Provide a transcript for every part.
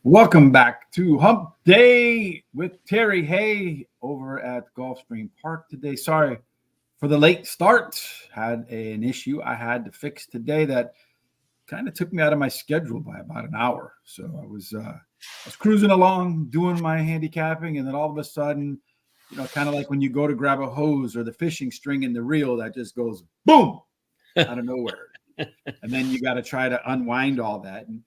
Welcome back to Hump Day with Terry Hay over at Gulfstream Park today. Sorry for the late start. Had an issue I had to fix today that kind of took me out of my schedule by about an hour. So I was cruising along doing my handicapping, and then all of a sudden, kind of like when you go to grab a hose or the fishing string in the reel that just goes boom out of nowhere, and then you got to try to unwind all that. And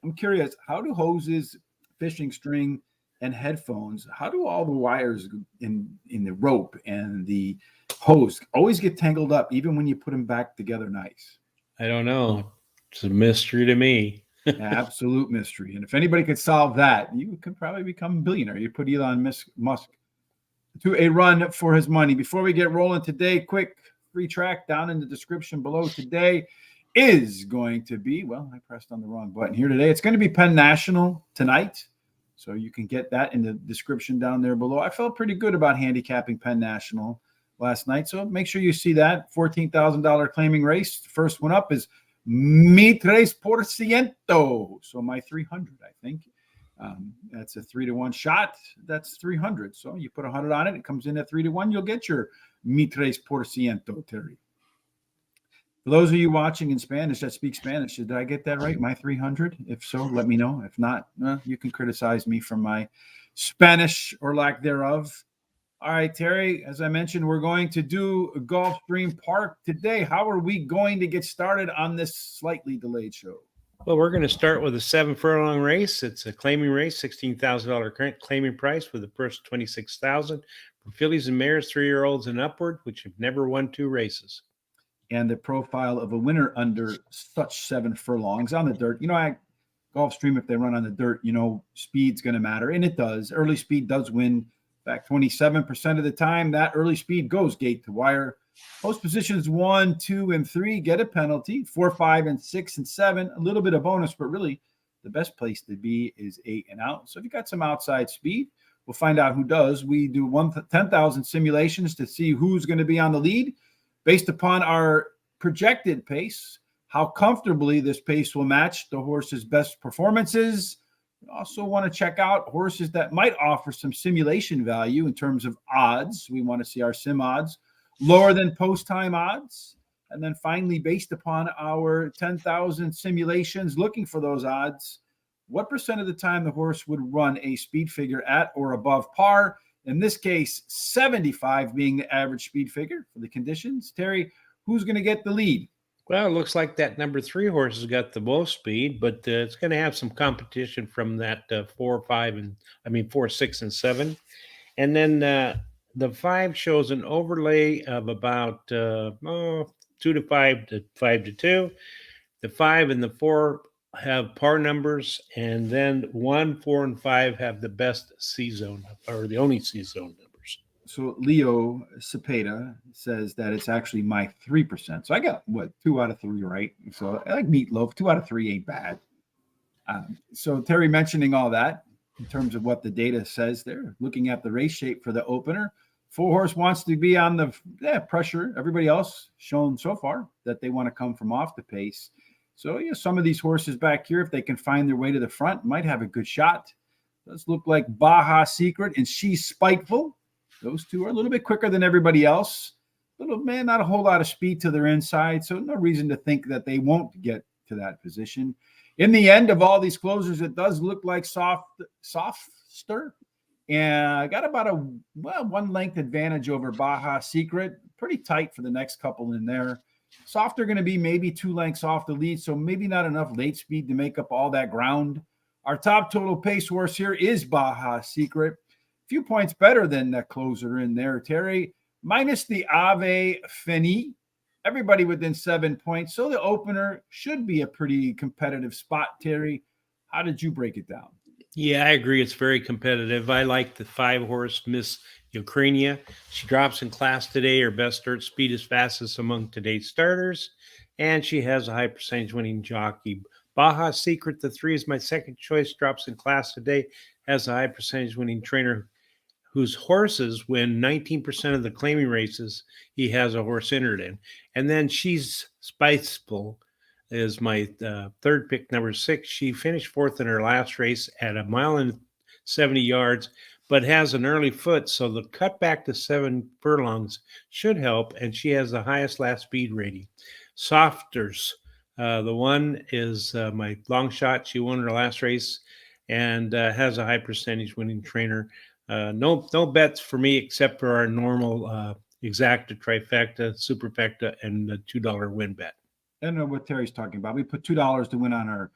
I'm curious, how do hoses, fishing string, and headphones, how do all the wires in the rope and the hose always get tangled up, even when you put them back together nice? I don't know. It's a mystery to me. Absolute mystery. And if anybody could solve that, you could probably become a billionaire. You put Elon Musk to a run for his money. Before we get rolling today, quick free track down in the description below today is going to be, well, I pressed on the wrong button here today. It's going to be Penn National tonight. So you can get that in the description down there below. I felt pretty good about handicapping Penn National last night. So make sure you see that $14,000 claiming race. The first one up is Mi 3%. So my 300, I think. That's a 3-to-1 shot. That's 300. So you put 100 on it. It comes in at 3-to-1. You'll get your Mi 3%, Terry. For those of you watching in Spanish that speak Spanish, did I get that right? My 300? If so, let me know. If not, you can criticize me for my Spanish or lack thereof. All right, Terry, as I mentioned, we're going to do Gulfstream Park today. How are we going to get started on this slightly delayed show? Well, we're going to start with a 7 furlong race. It's a claiming race, $16,000 current claiming price with the first $26,000 for fillies and mares, 3-year-olds and upward, which have never won 2 races. And the profile of a winner under such 7 furlongs on the dirt. Gulfstream, if they run on the dirt, speed's going to matter, and it does. Early speed does win. In fact, 27% of the time, that early speed goes gate to wire. Post positions 1, 2, and 3 get a penalty. 4, 5, and 6, and 7, a little bit of bonus, but really the best place to be is 8 and out. So if you got some outside speed, we'll find out who does. We do 10,000 simulations to see who's going to be on the lead based upon our projected pace, how comfortably this pace will match the horse's best performances. We also want to check out horses that might offer some simulation value in terms of odds. We want to see our sim odds lower than post-time odds. And then finally, based upon our 10,000 simulations looking for those odds, what percent of the time the horse would run a speed figure at or above par? In this case, 75 being the average speed figure for the conditions. Terry, who's going to get the lead? Well, it looks like that number 3 horse has got the most speed, but it's going to have some competition from that 4, 6, and 7. And then the 5 shows an overlay of about 2 to 5 to 5 to 2. The 5 and the 4 have par numbers, and then 1, 4, and 5 have the best C zone, or the only C zone numbers. So Leo Cepeda says that it's actually my 3%. So I got 2 out of 3 right. So I like meatloaf. 2 out of 3 ain't bad. So Terry mentioning all that in terms of what the data says there, looking at the race shape for the opener. 4 horse wants to be on the pressure. Everybody else shown so far that they want to come from off the pace. So some of these horses back here, if they can find their way to the front, might have a good shot. Does look like Baja Secret and She's Spiteful. Those 2 are a little bit quicker than everybody else. Not a whole lot of speed to their inside, so no reason to think that they won't get to that position. In the end of all these closers, it does look like softer. And I got about a 1 length advantage over Baja Secret. Pretty tight for the next couple in there. Softer going to be maybe 2 lengths off the lead, so maybe not enough late speed to make up all that ground. Our top total pace horse here is Baja Secret. Few points better than that closer in there, Terry. Minus the Ave Feni. Everybody within 7 points. So the opener should be a pretty competitive spot, Terry. How did you break it down? Yeah, I agree. It's very competitive. I like the 5 horse Miss Ukrainia. She drops in class today. Her best dirt speed is fastest among today's starters. And she has a high percentage winning jockey. Baja Secret, the 3 is my second choice, drops in class today. Has a high percentage winning trainer whose horses win 19% of the claiming races he has a horse entered in. And then She's Spiteful is my third pick, number 6. She finished fourth in her last race at 1 mile and 70 yards, but has an early foot, so the cut back to 7 furlongs should help, and she has the highest last speed rating. Softers, the one is my long shot. She won her last race and has a high percentage winning trainer. No bets for me except for our normal exacta, trifecta, superfecta, and the $2 win bet. I don't know what Terry's talking about. We put $2 to win on our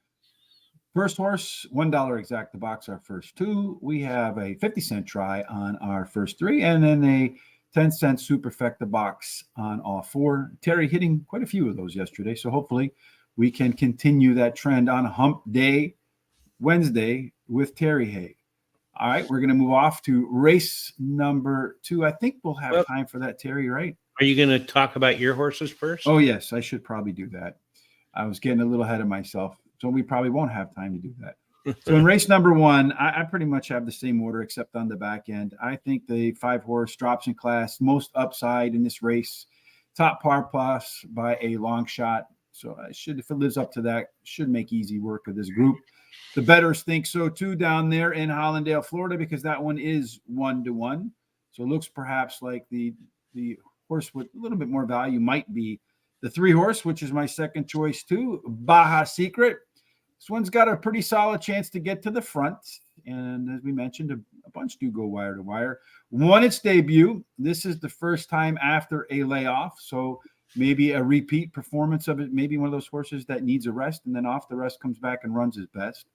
first horse, $1 exacta box our first 2. We have a 50-cent try on our first 3, and then a 10-cent superfecta box on all 4. Terry hitting quite a few of those yesterday, so hopefully we can continue that trend on Hump Day Wednesday with Terry Hay. All right, we're going to move off to race number 2. I think we'll have time for that, Terry, right? Are you going to talk about your horses first? Oh, yes, I should probably do that. I was getting a little ahead of myself, so we probably won't have time to do that. So in race number 1, I pretty much have the same order except on the back end. I think the 5-horse drops in class, most upside in this race, top par plus by a long shot. So I should, if it lives up to that, should make easy work of this group. The bettors think so too down there in Hollandale, Florida, because that one is 1-1. So it looks perhaps like the horse with a little bit more value might be the 3-horse, which is my second choice too, Baja Secret. This one's got a pretty solid chance to get to the front. And as we mentioned, a bunch do go wire to wire. Won its debut. This is the first time after a layoff. So maybe a repeat performance of it. Maybe one of those horses that needs a rest and then off the rest comes back and runs his best.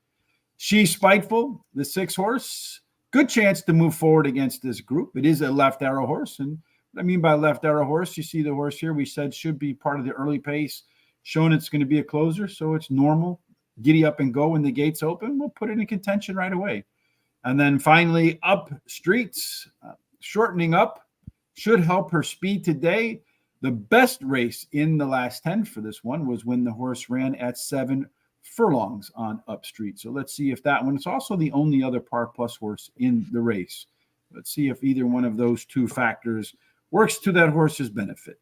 She's Spiteful, the 6-horse. Good chance to move forward against this group. It is a left arrow horse. And what I mean by left arrow horse, you see the horse here we said should be part of the early pace, showing it's going to be a closer. So it's normal. Giddy up and go when the gates open. We'll put it in contention right away. And then finally, Up Streets, shortening up, should help her speed today. The best race in the last 10 for this one was when the horse ran at 7 furlongs on Up Street. So let's see if that one, it's also the only other par plus horse in the race. Let's see if either one of those 2 factors works to that horse's benefit.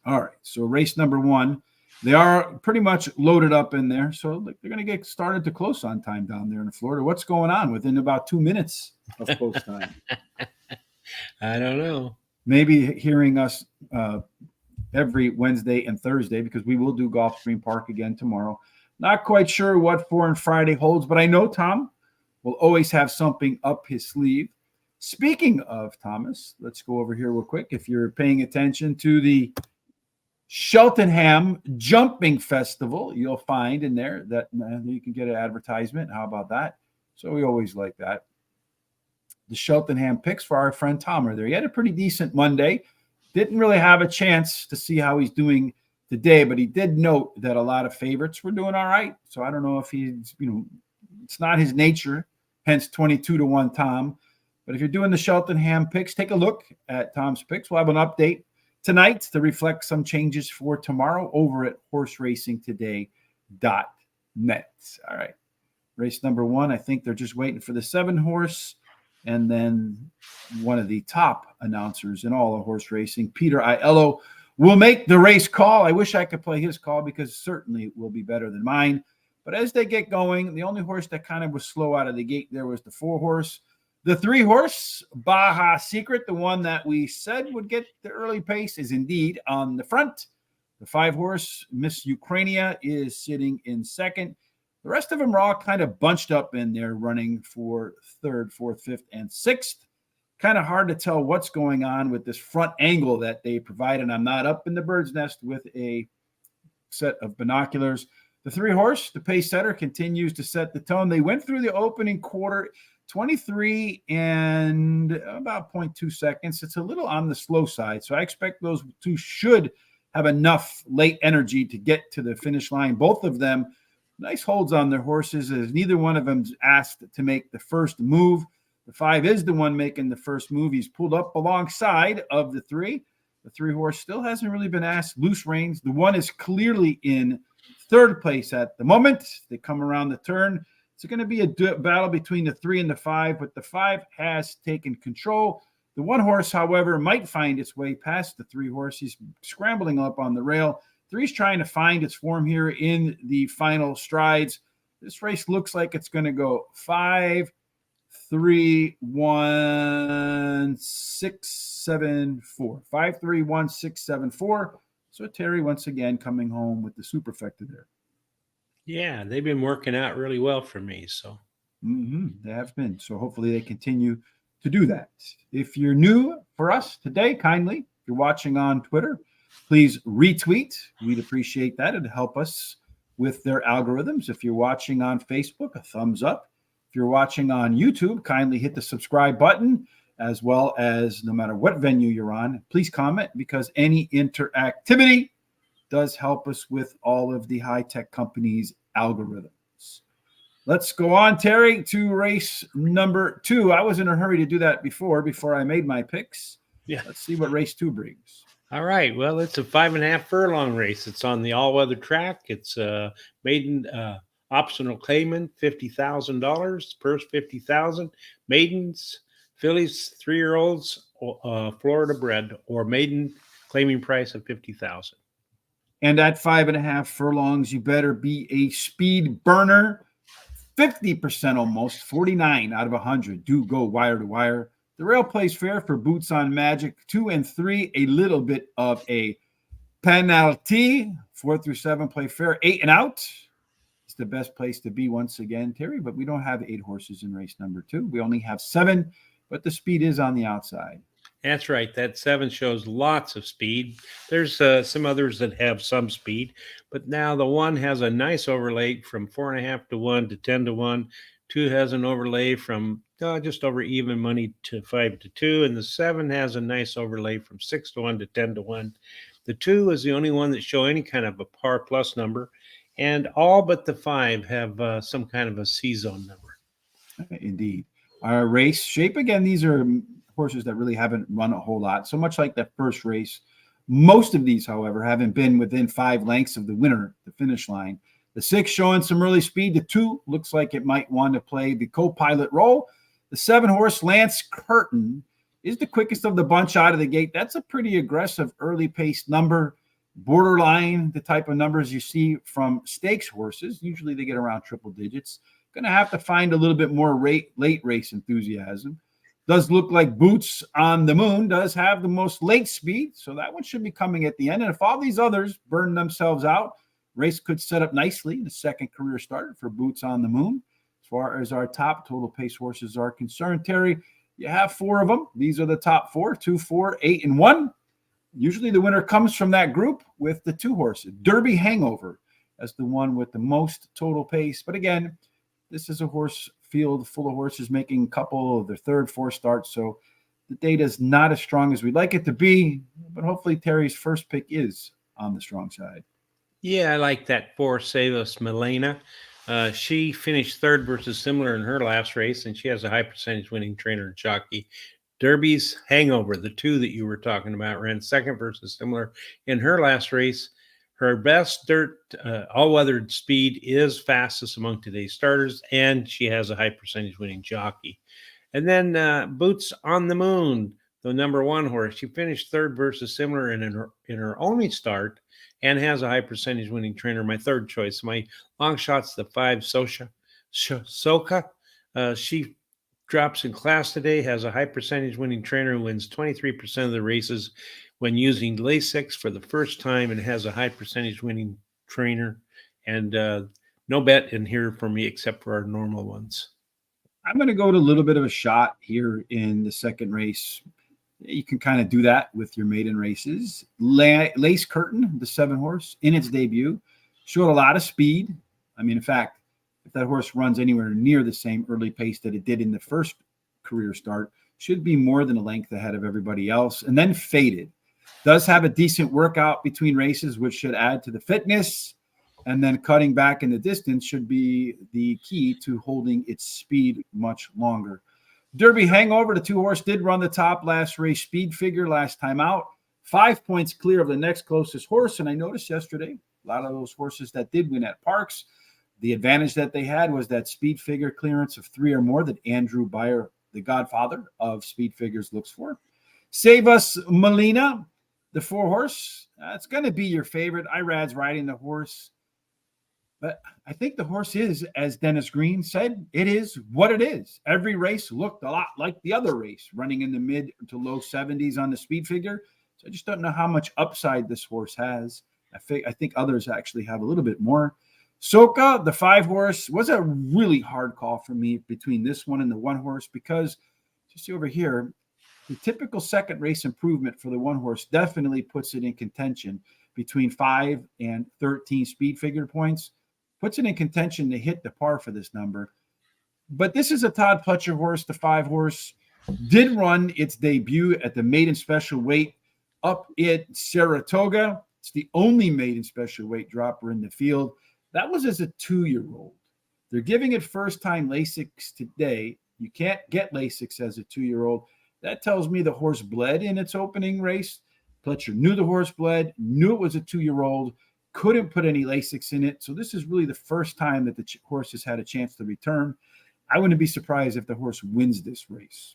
All right, so race number 1. They are pretty much loaded up in there. So they're going to get started to close on time down there in Florida. What's going on within about 2 minutes of close time? I don't know. Maybe hearing us every Wednesday and Thursday, because we will do Gulfstream Park again tomorrow. Not quite sure what Foreign Friday holds, but I know Tom will always have something up his sleeve. Speaking of Thomas, let's go over here real quick. If you're paying attention to the Cheltenham Jumping Festival, you'll find in there that you can get an advertisement. How about that? So we always like that. The Cheltenham picks for our friend Tom are there. He had a pretty decent Monday. Didn't really have a chance to see how he's doing today, but he did note that a lot of favorites were doing all right. So I don't know if he's, it's not his nature, hence 22-1 Tom. But if you're doing the Cheltenham picks, take a look at Tom's picks. We'll have an update tonight to reflect some changes for tomorrow over at horseracingtoday.net. All right. Race number 1, I think they're just waiting for the 7-horse. And then one of the top announcers in all of horse racing, Peter Aiello, will make the race call. I wish I could play his call because certainly it will be better than mine. But as they get going, the only horse that kind of was slow out of the gate there was the 4-horse. The 3-horse, Baja Secret, the one that we said would get the early pace, is indeed on the front. The 5-horse, Miss Ukrainia, is sitting in second. The rest of them are all kind of bunched up in there running for 3rd, 4th, 5th, and 6th. Kind of hard to tell what's going on with this front angle that they provide, and I'm not up in the bird's nest with a set of binoculars. The 3-horse, the pace setter, continues to set the tone. They went through the opening quarter 23 and about 0.2 seconds. It's a little on the slow side, so I expect those 2 should have enough late energy to get to the finish line. Both of them, nice holds on their horses, as neither one of them's asked to make the first move. The 5 is the one making the first move. He's pulled up alongside of the 3. The 3-horse still hasn't really been asked. Loose reins. The 1 is clearly in 3rd place at the moment. They come around the turn. It's going to be a battle between the 3 and the 5, but the 5 has taken control. The 1-horse, however, might find its way past the 3-horse. He's scrambling up on the rail 3's trying to find its form here in the final strides. This race looks like it's going to go 5, 3, 1, 6, 7, 4. 5, 3, 1, 6, 7, 4. So Terry once again coming home with the superfecta there. Yeah, they've been working out really well for me. So They have been. So hopefully they continue to do that. If you're new for us today, kindly, if you're watching on Twitter, please retweet. We'd appreciate that. It'd help us with their algorithms. If you're watching on Facebook, a thumbs up. If you're watching on YouTube, kindly hit the subscribe button, as well as no matter what venue you're on, please comment, because any interactivity does help us with all of the high-tech companies' algorithms. Let's go on, Terry, to race number 2. I was in a hurry to do that before I made my picks. Yeah. Let's see what race 2 brings. All right. Well, it's a 5.5 furlong race. It's on the all-weather track. It's maiden optional claimant, $50,000. Purse $50,000. Maidens, fillies, 3-year-olds, Florida bred, or maiden claiming price of $50,000. And at 5.5 furlongs, you better be a speed burner. 50% almost, 49 out of 100 do go wire to wire. The rail plays fair for Boots on Magic. 2 and 3, a little bit of a penalty. 4 through 7 play fair. 8 and out. It's the best place to be once again, Terry, but we don't have 8 horses in race number 2. We only have 7, but the speed is on the outside. That's right. That 7 shows lots of speed. There's some others that have some speed, but now the 1 has a nice overlay from 4.5 to 1 to 10 to 1. 2 has an overlay from just over even money to 5 to 2, and the 7 has a nice overlay from 6 to 1 to 10 to 1. The 2 is the only one that show any kind of a par plus number, and all but the 5 have some kind of a C-zone number. Indeed. Our race shape, again, these are horses that really haven't run a whole lot. So much like that first race, most of these, however, haven't been within 5 lengths of the winner, the finish line. The 6 showing some early speed. The 2 looks like it might want to play the co-pilot role. The 7 horse, Lance Curtin, is the quickest of the bunch out of the gate. That's a pretty aggressive early pace number, borderline the type of numbers you see from stakes horses. Usually they get around triple digits. Going to have to find a little bit more late race enthusiasm. Does look like Boots on the Moon does have the most late speed, so that one should be coming at the end. And if all these others burn themselves out, race could set up nicely. The second career start for Boots on the Moon. As far as our top total pace horses are concerned, Terry, you have 4 of them. These are the top 4, 2, 4, 8, and 1. Usually the winner comes from that group with the 2 horses. Derby Hangover as the one with the most total pace. But again, this is a horse field full of horses making a couple of their 3rd, 4th starts. So the data is not as strong as we'd like it to be, but hopefully Terry's first pick is on the strong side. Yeah, I like that 4, Savos Milena. She finished 3rd versus similar in her last race, and she has a high percentage winning trainer and jockey. Derby's Hangover, the 2 that you were talking about, ran 2nd versus similar in her last race. Her best dirt, all-weathered speed is fastest among today's starters, and she has a high percentage winning jockey. And then Boots on the Moon, the number 1 horse. She finished 3rd versus similar in her only start, and has a high percentage winning trainer. My 3rd choice. My long shot's the 5, Soka. She drops in class today, has a high percentage winning trainer who wins 23% of the races when using Lasix for the first time, and has a high percentage winning trainer. And no bet in here for me except for our normal ones. I'm going to go to a little bit of a shot here in the second race. You can kind of do that with your maiden races. Lace Curtain, the 7 horse, in its debut, showed a lot of speed. I mean, in fact, if that horse runs anywhere near the same early pace that it did in the first career start, should be more than a length ahead of everybody else, and then faded. Does have a decent workout between races, which should add to the fitness, and then cutting back in the distance should be the key to holding its speed much longer. Derby Hangover, the 2 horse, did run the top last race speed figure last time out. 5 points clear of the next closest horse, and I noticed yesterday a lot of those horses that did win at Parks, the advantage that they had was that speed figure clearance of 3 or more that Andrew Beyer, the godfather of speed figures, looks for. Save Us Melina, the 4 horse, it's going to be your favorite. Irad's riding the horse. But I think the horse is, as Dennis Green said, it is what it is. Every race looked a lot like the other race, running in the mid to low 70s on the speed figure. So I just don't know how much upside this horse has. I think others actually have a little bit more. Soka, the 5 horse, was a really hard call for me between this one and the 1 horse because, just see over here, the typical second race improvement for the 1 horse definitely puts it in contention between 5 and 13 speed figure points. Puts it in contention to hit the par for this number. But this is a Todd Pletcher horse, the 5 horse. Did run its debut at the maiden special weight up at Saratoga. It's the only maiden special weight dropper in the field. That was as a 2-year-old. They're giving it first-time Lasix today. You can't get Lasix as a 2-year-old. That tells me the horse bled in its opening race. Pletcher knew the horse bled, knew it was a 2-year-old, couldn't put any Lasix in it. So this is really the first time that the horse has had a chance to return. I wouldn't be surprised if the horse wins this race.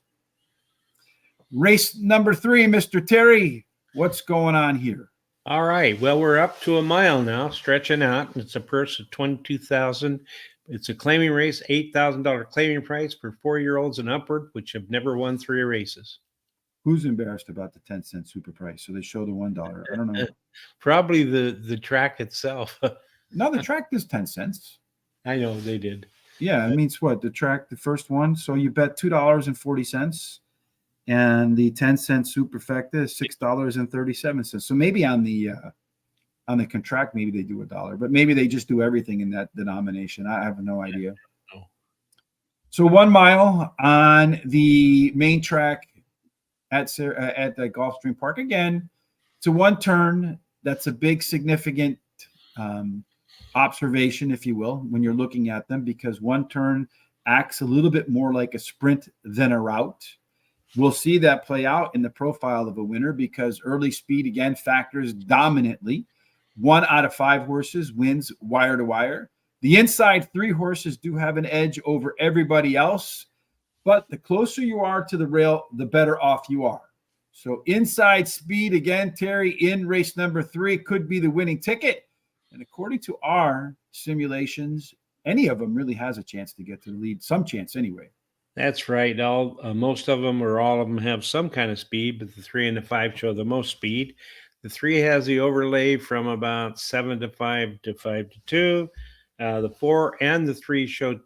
Race number 3, Mr. Terry, what's going on here? All right. Well, we're up to a mile now, stretching out. It's a purse of $22,000. It's a claiming race, $8,000 claiming price for 4-year-olds and upward, which have never won 3 races. Who's embarrassed about the 10-cent super price? So they show the $1. I don't know. Probably the track itself. No, the track is 10 cents. I know they did. Yeah, it means what? The track, the first one. So you bet $2.40, and the 10-cent superfecta is $6.37. So maybe on the contract, maybe they do $1, but maybe they just do everything in that denomination. I have no idea. No. So 1 mile on the main track at the Gulfstream Park. Again, it's a 1 turn. That's a big, significant observation, if you will, when you're looking at them, because 1 turn acts a little bit more like a sprint than a route. We'll see that play out in the profile of a winner because early speed, again, factors dominantly. 1 out of 5 horses wins wire to wire. The inside 3 horses do have an edge over everybody else, but the closer you are to the rail, the better off you are. So inside speed, again, Terry, in race number 3 could be the winning ticket. And according to our simulations, any of them really has a chance to get to the lead, some chance anyway. That's right. Most of them or all of them have some kind of speed, but the 3 and the 5 show the most speed. The 3 has the overlay from about 7 to 5 to 5 to 2. The 4 and the 3 show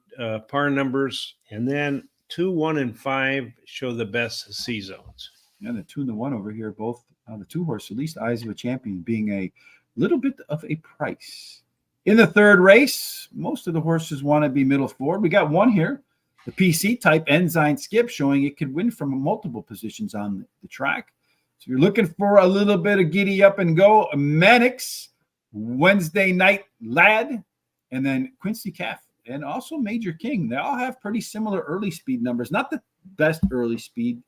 par numbers, and then 2, 1, and 5 show the best C zones. Yeah, the 2 and the 1 over here, both the 2 horse, at least Eyes of a Champion, being a little bit of a price. In the 3rd race, most of the horses want to be middle forward. We got 1 here, the PC type Enzyme Skip, showing it could win from multiple positions on the track. So you're looking for a little bit of giddy up and go. Mannix, Wednesday Night Lad, and then Quincy Calf, and also Major King. They all have pretty similar early speed numbers, not the best early speed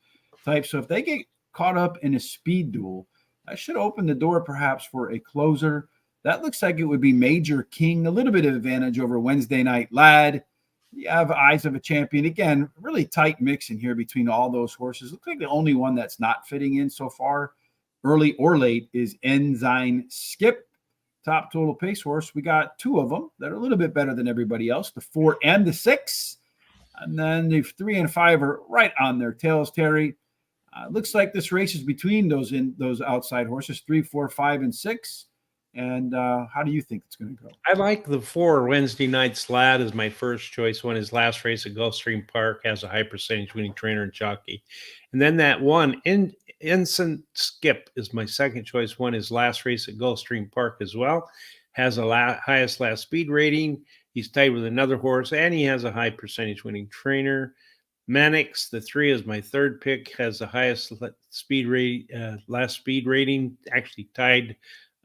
type. So if they get caught up in a speed duel, that should open the door perhaps for a closer. That looks like it would be Major King, a little bit of advantage over Wednesday Night Lad. You have Eyes of a Champion. Again, really tight mix in here between all those horses. Looks like the only one that's not fitting in so far, early or late, is Enzyme Skip. Top total pace horse. We got 2 of them that are a little bit better than everybody else, the 4 and the 6. And then the 3 and 5 are right on their tails, Terry. Looks like this race is between those outside horses, 3, 4, 5, and 6. And how do you think it's going to go? I like the 4 Wednesday Night Slad as my first choice. Won his last race at Gulfstream Park, has a high percentage winning trainer and jockey. And then that 1 Ensign Skip is my second choice. Won his last race at Gulfstream Park as well. Has a highest last speed rating. He's tied with another horse, and he has a high percentage winning trainer. Mannix, the 3 is my third pick, has the highest speed rate, last speed rating, actually tied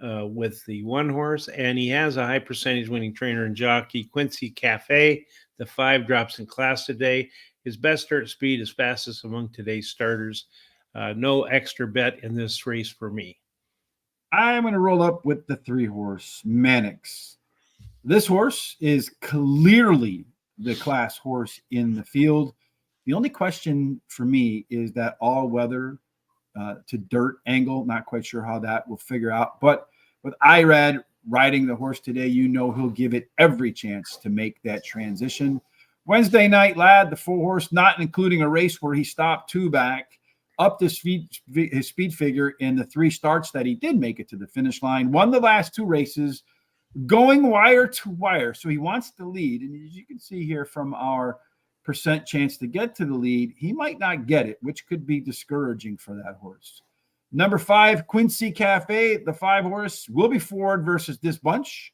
with the 1 horse, and he has a high percentage winning trainer and jockey. Quincy Cafe, the 5 drops in class today. His best start speed is fastest among today's starters. No extra bet in this race for me. I'm going to roll up with the 3 horse, Mannix. This horse is clearly the class horse in the field. The only question for me is that all-weather to dirt angle. Not quite sure how that will figure out. But with Irad riding the horse today, you know he'll give it every chance to make that transition. Wednesday night, lad, the 4-horse, not including a race where he stopped 2 back, upped his speed figure in the 3 starts that he did make it to the finish line, won the last 2 races, going wire to wire. So he wants the lead. And as you can see here from our percent chance to get to the lead, he might not get it, which could be discouraging for that horse. Number 5, Quincy Cafe, the 5-horse, will be forward versus this bunch.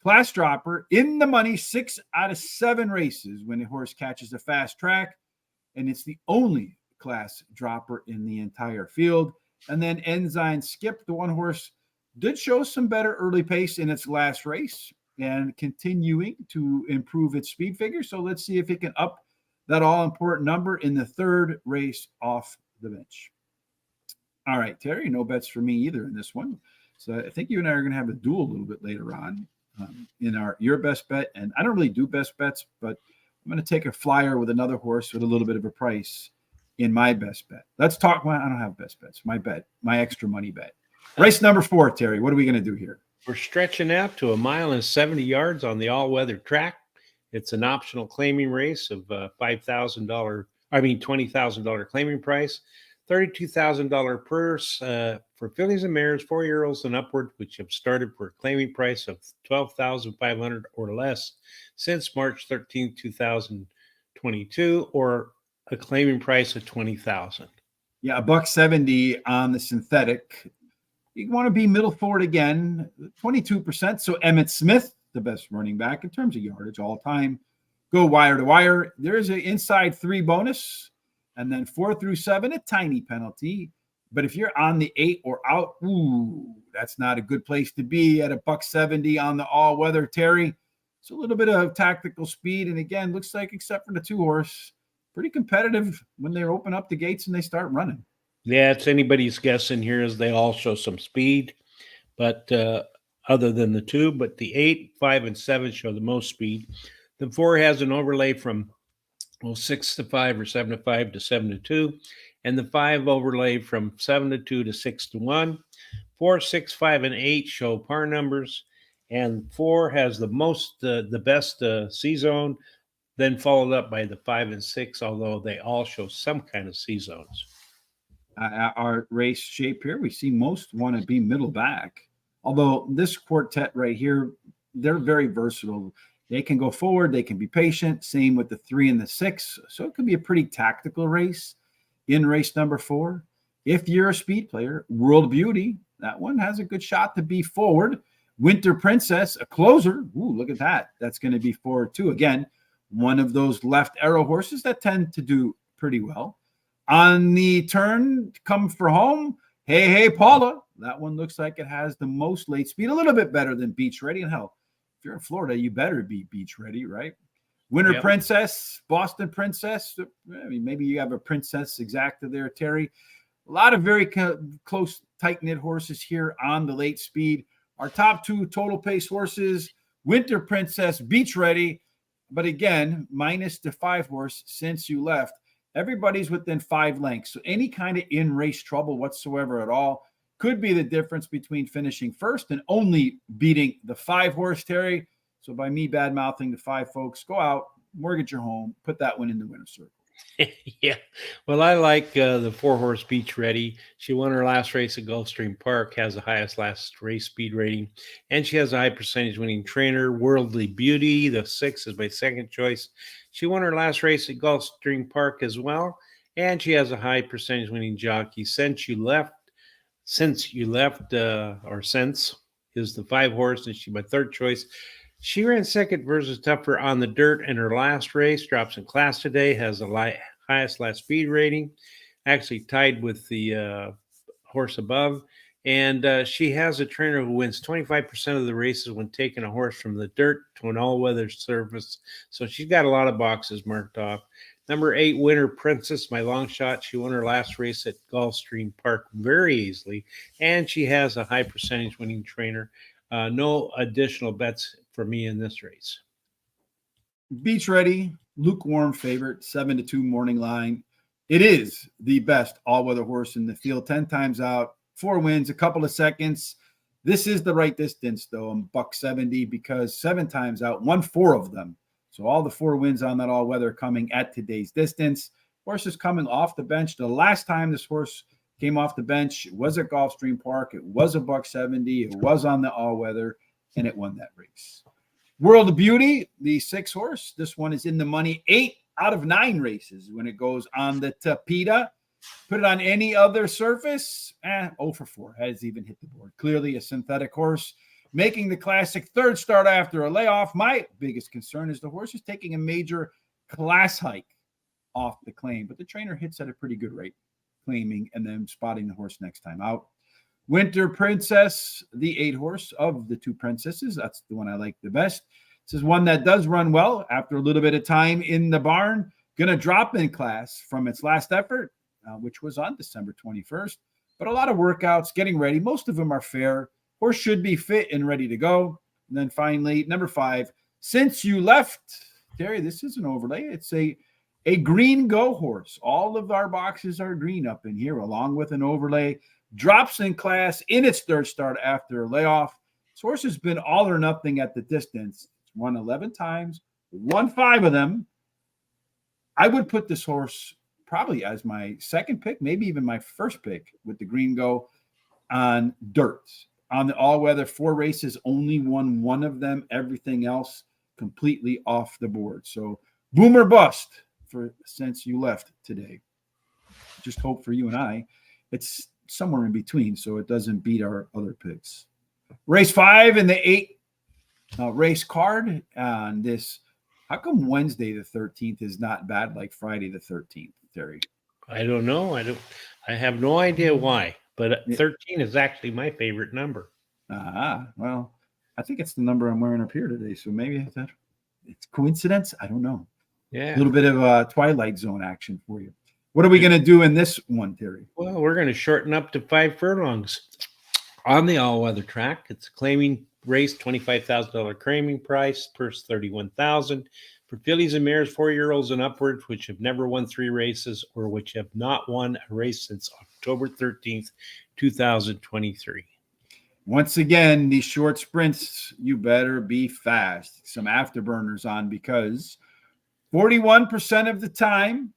Class dropper, in the money, 6 out of 7 races when the horse catches a fast track, and it's the only class dropper in the entire field. And then Ensign Skip, the 1-horse, did show some better early pace in its last race and continuing to improve its speed figure. So let's see if it can up that all-important number in the 3rd race off the bench. All right, Terry, no bets for me either in this one. So I think you and I are going to have a duel a little bit later on in your best bet. And I don't really do best bets, but I'm going to take a flyer with another horse with a little bit of a price in my best bet. Let's talk. Well, I don't have best bets. My bet, my extra money bet. Race number 4, Terry. What are we going to do here? We're stretching out to 1 mile and 70 yards on the all-weather track. It's an optional claiming race of $20,000 claiming price, $32,000 purse for fillies and mares, 4-year-olds and upward, which have started for a claiming price of $12,500 or less since March 13, 2022, or a claiming price of $20,000. Yeah, $170 on the synthetic. You want to be middle forward again, 22%. So Emmitt Smith, the best running back in terms of yardage all time, go wire to wire. There is an inside 3 bonus, and then 4 through 7, a tiny penalty. But if you're on the 8 or out, that's not a good place to be at $170 on the all-weather, Terry. It's a little bit of tactical speed, and again, looks like except for the 2-horse, pretty competitive when they open up the gates and they start running. Yeah, it's anybody's guess in here as they all show some speed, but other than the 2, but the 8, 5, and 7 show the most speed. The 4 has an overlay from 6 to 5 or 7 to 5 to 7 to 2, and the 5 overlay from 7 to 2 to 6 to 1. 4, 6, 5, and 8 show par numbers, and 4 has the most, the best C zone, then followed up by the 5 and 6, although they all show some kind of C zones. Our race shape here, we see most want to be middle back. Although this quartet right here, they're very versatile. They can go forward, they can be patient. Same with the 3 and the 6. So it could be a pretty tactical race in race number 4. If you're a speed player, World Beauty, that one has a good shot to be forward. Winter Princess, a closer. Ooh, look at that. That's going to be forward too. Again, one of those left arrow horses that tend to do pretty well. On the turn, come for home. Hey, Paula. That one looks like it has the most late speed, a little bit better than Beach Ready. And hell, if you're in Florida, you better be Beach Ready, right? Winter Princess, Boston Princess. I mean, maybe you have a Princess Exacta there, Terry. A lot of very close, tight-knit horses here on the late speed. Our top 2 total pace horses, Winter Princess, Beach Ready. But again, minus the 5-horse since you left. Everybody's within 5 lengths. So any kind of in-race trouble whatsoever at all could be the difference between finishing first and only beating the 5-horse, Terry. So by me bad-mouthing the 5 folks, go out, mortgage your home, put that one in the winner's circle. Yeah. Well, I like the 4-horse Beach Ready. She won her last race at Gulfstream Park, has the highest last race speed rating, and she has a high percentage winning trainer. Worldly Beauty, the 6, is my second choice. She won her last race at Gulfstream Park as well, and she has a high percentage winning jockey. Since you left, or since is the 5-horse, and she's my third choice. She ran second versus Tougher on the dirt in her last race, drops in class today, has the highest last speed rating, actually tied with the horse above. And she has a trainer who wins 25% of the races when taking a horse from the dirt to an all-weather surface. So she's got a lot of boxes marked off. Number 8, Winter Princess, my long shot. She won her last race at Gulfstream Park very easily, and she has a high percentage winning trainer. No additional bets for me in this race. Beach Ready, lukewarm favorite, 7 to 2 morning line. It is the best all-weather horse in the field. 10 times out, 4 wins, a couple of seconds. This is the right distance, though. I'm $170 because 7 times out, won 4 of them. So all the 4 wins on that all-weather coming at today's distance. Horse is coming off the bench. The last time this horse came off the bench, it was at Gulfstream Park. It was a $170. It was on the all-weather, and it won that race. World of Beauty, the 6 horse. This one is in the money. 8 out of 9 races when it goes on the Tapeta. Put it on any other surface, 0 for 4. Hasn't even hit the board. Clearly a synthetic horse, making the classic 3rd start after a layoff. My biggest concern is the horse is taking a major class hike off the claim, but the trainer hits at a pretty good rate, claiming and then spotting the horse next time out. Winter Princess, the 8 horse of the 2 princesses. That's the one I like the best. This is one that does run well after a little bit of time in the barn. Going to drop in class from its last effort, which was on December 21st. But a lot of workouts, getting ready. Most of them are fair. Horse should be fit and ready to go. And then finally, number 5, Since You Left. Terry, this is an overlay. It's a green go horse. All of our boxes are green up in here, along with an overlay. Drops in class in its 3rd start after a layoff. This horse has been all or nothing at the distance. It's won 11 times, won 5 of them. I would put this horse probably as my 2nd pick, maybe even my 1st pick with the green go on dirt. On the all-weather, 4 races, only won 1 of them. Everything else completely off the board. So boom or bust for Since You Left today. Just hope for you and I, it's somewhere in between so it doesn't beat our other picks. Race 5 in the 8 race card on this. How come Wednesday the 13th is not bad like Friday the 13th, Terry? I don't know. I have no idea why, but 13 is actually my favorite number. Well, I think it's the number I'm wearing up here today, so maybe it's coincidence. I don't know. Yeah. A little bit of Twilight Zone action for you. What are we going to do in this one, Terry? Well, we're going to shorten up to 5 furlongs on the all-weather track. It's a claiming race, $25,000 claiming price, purse $31,000 for fillies and mares, 4-year-olds and upwards, which have never won 3 races or which have not won a race since October 13th, 2023. Once again, these short sprints, you better be fast. Some afterburners on because 41% of the time,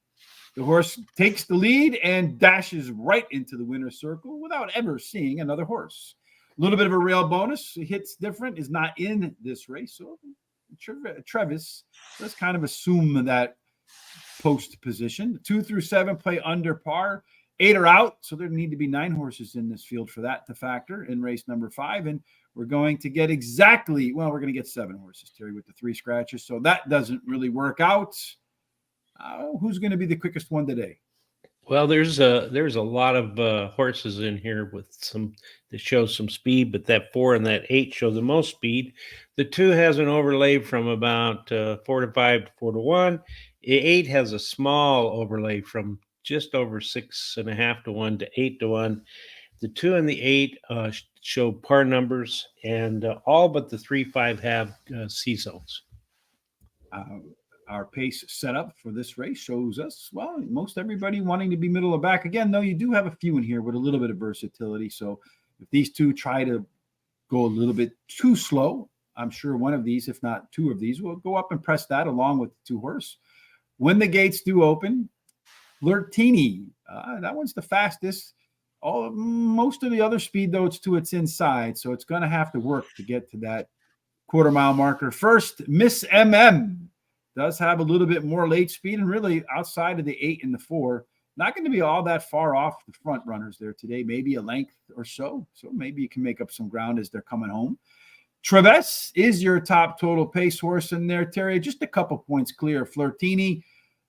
the horse takes the lead and dashes right into the winner's circle without ever seeing another horse. A little bit of a rail bonus. Hits different is not in this race. So Trevis, let's kind of assume that post position. 2 through 7 play under par. 8 are out. So there need to be 9 horses in this field for that to factor in race number 5. And we're going to get we're going to get 7 horses, Terry, with the 3 scratches. So that doesn't really work out. Who's going to be the quickest one today? Well, there's a lot of horses in here with some that show some speed, but that 4 and that 8 show the most speed. The 2 has an overlay from about 4 to 5 to 4 to 1. 8 has a small overlay from just over 6.5 to 1 to 8 to 1. The 2 and the 8 show par numbers, and all but the 3, 5 have C zones. Our pace setup for this race shows us, well, most everybody wanting to be middle of back. Again, though, you do have a few in here with a little bit of versatility. So if these 2 try to go a little bit too slow, I'm sure one of these, if not 2 of these, will go up and press that along with the 2 horse. When the gates do open, Flirtini, that one's the fastest. Most of the other speed, though, it's to its inside. So it's going to have to work to get to that quarter-mile marker. First, Miss MM does have a little bit more late speed and really outside of the 8 and the 4. Not going to be all that far off the front runners there today, maybe a length or so. So maybe you can make up some ground as they're coming home. Treves is your top total pace horse in there, Terry. Just a couple points clear of Flirtini.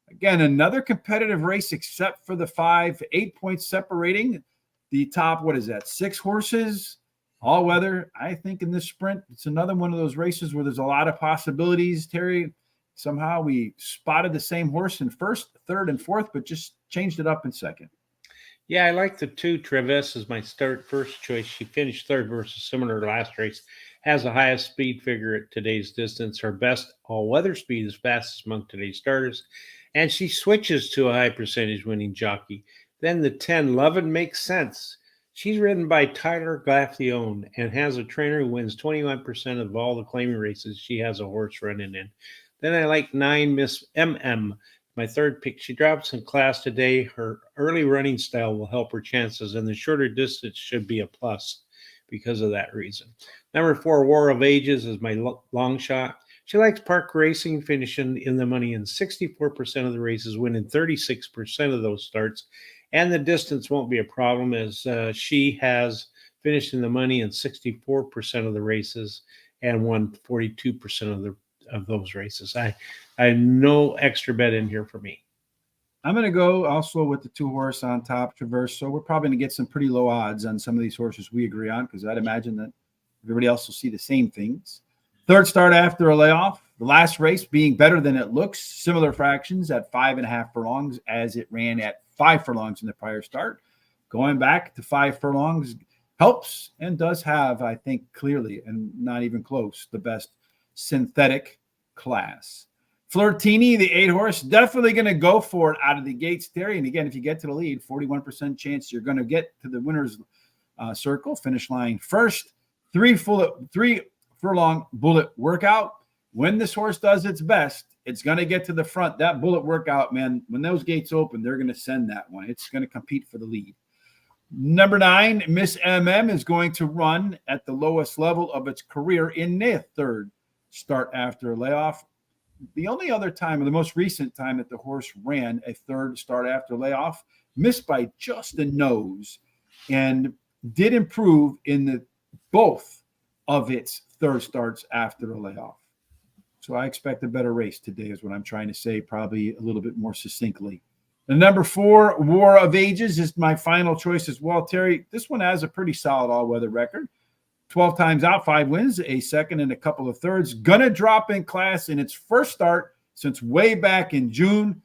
Again, another competitive race except for the 5, 8 points separating the top, 6 horses, all weather. I think in this sprint, it's another one of those races where there's a lot of possibilities, Terry. Somehow we spotted the same horse in 1st, 3rd, and 4th, but just changed it up in 2nd. Yeah, I like the 2. Treves is my first choice. She finished 3rd versus similar to last race. Has the highest speed figure at today's distance. Her best all-weather speed is fastest among today's starters. and she switches to a high percentage winning jockey. Then the 10, Lovin' makes sense. She's ridden by Tyler Gaffione and has a trainer who wins 21% of all the claiming races she has a horse running in. Then I like 9, Miss MM, my third pick. She drops in class today. Her early running style will help her chances, and the shorter distance should be a plus because of that reason. Number 4, War of Ages, is my long shot. She likes park racing, finishing in the money in 64% of the races, winning 36% of those starts. And the distance won't be a problem, as she has finished in the money in 64% of the races and won 42% of those races. I have no extra bet in here for me. I'm going to go also with the 2 horse on top, Traverse. So we're probably going to get some pretty low odds on some of these horses we agree on, because I'd imagine that everybody else will see the same things. Third start after a layoff. The last race being better than it looks. Similar fractions at 5.5 furlongs as it ran at 5 furlongs in the prior start. Going back to 5 furlongs helps and does have, I think, clearly and not even close, the best synthetic class. Flirtini, the 8 horse, definitely going to go for it out of the gates, Terry. And again, if you get to the lead, 41% chance you're going to get to the winner's circle, finish line first. 3 furlong bullet workout. When this horse does its best, it's going to get to the front. That bullet workout, man, when those gates open, they're going to send that one. It's going to compete for the lead. Number 9, Miss MM, is going to run at the lowest level of its career in their third start after a layoff. The only other time, or the most recent time that the horse ran a third start after layoff, missed by just a nose, and did improve in both of its third starts after a layoff. So I expect a better race today, is what I'm trying to say, probably a little bit more succinctly. The number 4, War of Ages, is my final choice as well, Terry. This one has a pretty solid all-weather record. 12 times out, 5 wins, a second and a couple of thirds. Gonna drop in class in its first start since way back in June.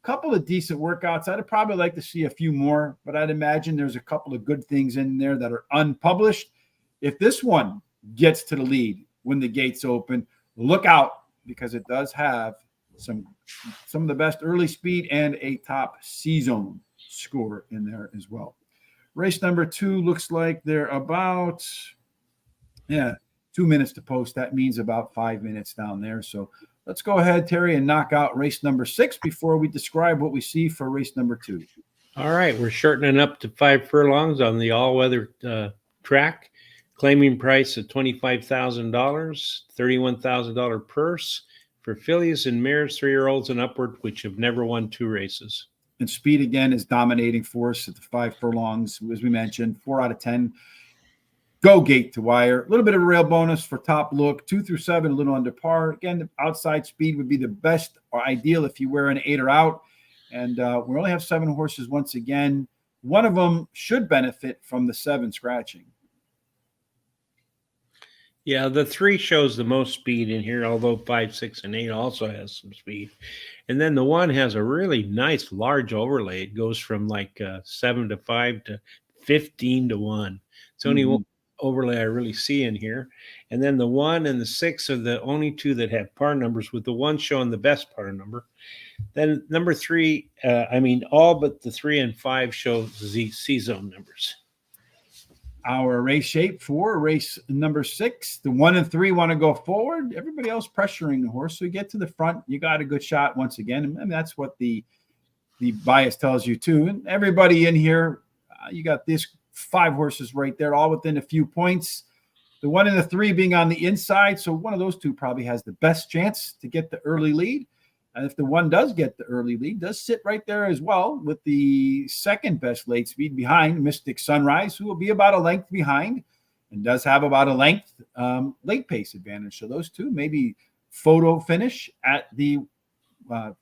Couple of decent workouts. I'd probably like to see a few more, but I'd imagine there's a couple of good things in there that are unpublished. If this one gets to the lead when the gates open, look out, because it does have some of the best early speed and a top C-zone score in there as well. Race number 2 looks like they're about 2 minutes to post. That means about 5 minutes down there. So let's go ahead, Terry, and knock out race number 6 before we describe what we see for race number 2. All right, we're shortening up to 5 furlongs on the all-weather track. Claiming price of $25,000, $31,000 purse for fillies and mares, 3-year-olds and upward, which have never won 2 races. And speed, again, is dominating force at the 5 furlongs. As we mentioned, 4 out of 10 go gate to wire. A little bit of a rail bonus for top look. 2 through 7, a little under par. Again, the outside speed would be the best or ideal if you wear an 8 or out. And we only have 7 horses once again. One of them should benefit from the 7 scratching. Yeah, the 3 shows the most speed in here, although 5, 6, and 8 also has some speed. And then the 1 has a really nice large overlay. It goes from like 7 to 5 to 15 to 1. It's only one overlay I really see in here. And then the 1 and the 6 are the only 2 that have par numbers, with the 1 showing the best par number. Then number 3, all but the 3 and 5 show the C-zone numbers. Our race shape for race number 6. The 1 and 3 want to go forward. Everybody else pressuring the horse. So you get to the front, you got a good shot once again. And that's what the bias tells you too. And everybody in here, you got these 5 horses right there, all within a few points. The 1 and the 3 being on the inside. So one of those 2 probably has the best chance to get the early lead. And if the 1 does get the early lead, does sit right there as well with the second best late speed behind Mystic Sunrise, who will be about a length behind and does have about a length late pace advantage. So those 2 maybe photo finish at the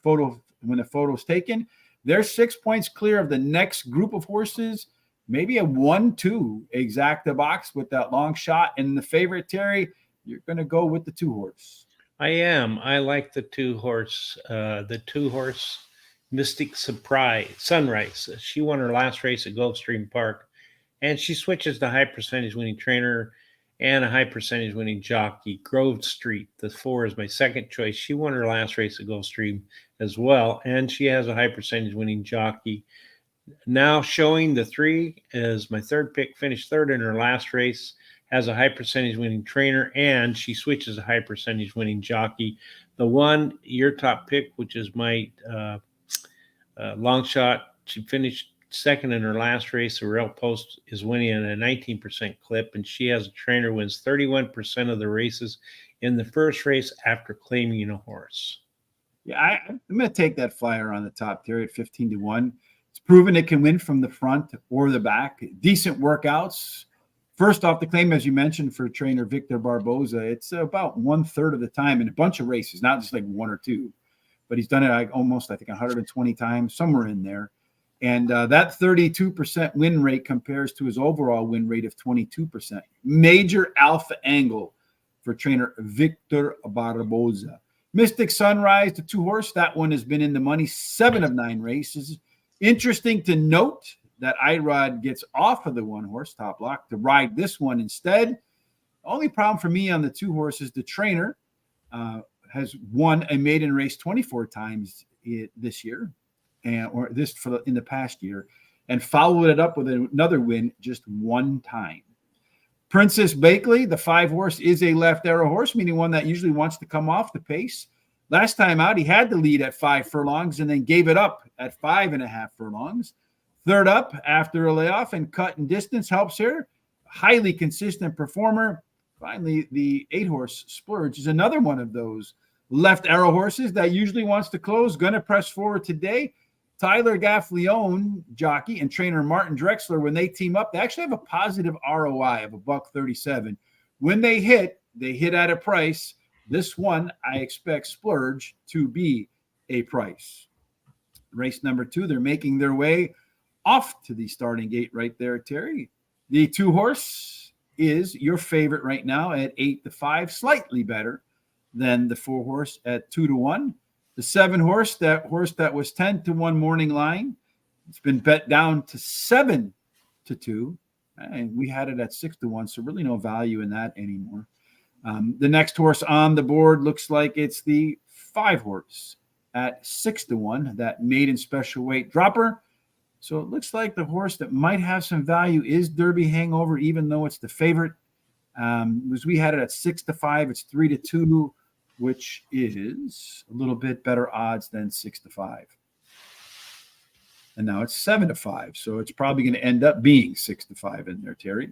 photo when the photo's taken. They're 6 points clear of the next group of horses. Maybe a 1-2 exacta box with that long shot. And the favorite, Terry, you're going to go with the 2 horse. I am. I like the 2 horse. The 2 horse Mystic Sunrise. She won her last race at Gulfstream Park, and she switches to high percentage winning trainer. and a high percentage winning jockey, Grove Street. The 4 is my second choice. She won her last race at Gulfstream as well, and she has a high percentage winning jockey. Now showing the 3 is my third pick, finished third in her last race, has a high percentage winning trainer, and she switches a high percentage winning jockey. The 1, your top pick, which is my long shot, she finished second in her last race. The Rail Post is winning at a 19% clip, and she has a trainer wins 31% of the races in the first race after claiming a horse. Yeah, I'm going to take that flyer on the top there at 15-1. It's proven it can win from the front or the back. Decent workouts. First off the claim, as you mentioned, for trainer Victor Barboza, it's about 1/3 of the time in a bunch of races, not just like 1 or 2, but he's done it like almost, I think, 120 times, somewhere in there. And that 32% win rate compares to his overall win rate of 22%. Major alpha angle for trainer Victor Barboza. Mystic Sunrise, the 2-horse, that one has been in the money 7 of 9 races. Interesting to note that Irod gets off of the 1-horse Top Lock to ride this one instead. Only problem for me on the 2-horse is the trainer has won a maiden race 24 times this year, in the past year, and followed it up with another win just 1 time. Princess Bakley, the 5-horse, is a left arrow horse, meaning one that usually wants to come off the pace. Last time out, he had the lead at 5 furlongs and then gave it up at 5.5 furlongs. Third up after a layoff and cut in distance helps here. Highly consistent performer. Finally, the 8-horse Splurge is another one of those left arrow horses that usually wants to close. Going to press forward today. Tyler Gaffleone, jockey, and trainer Martin Drexler, when they team up, they actually have a positive ROI of $1.37. When they hit at a price. This one, I expect Splurge to be a price. Race number 2, they're making their way off to the starting gate right there, Terry. The 2-horse is your favorite right now at 8-5, slightly better than the 4-horse at 2-1. The 7-horse, that horse that was 10-1 morning line, it's been bet down to 7-2, and we had it at 6-1, so really no value in that anymore. The next horse on the board looks like it's the 5-horse at 6-1, that maiden special weight dropper. So it looks like the horse that might have some value is Derby Hangover, even though it's the favorite. As we had it at 6-5, it's 3-2, which is a little bit better odds than 6-5. And now it's 7-5, so it's probably going to end up being 6-5 in there, Terry.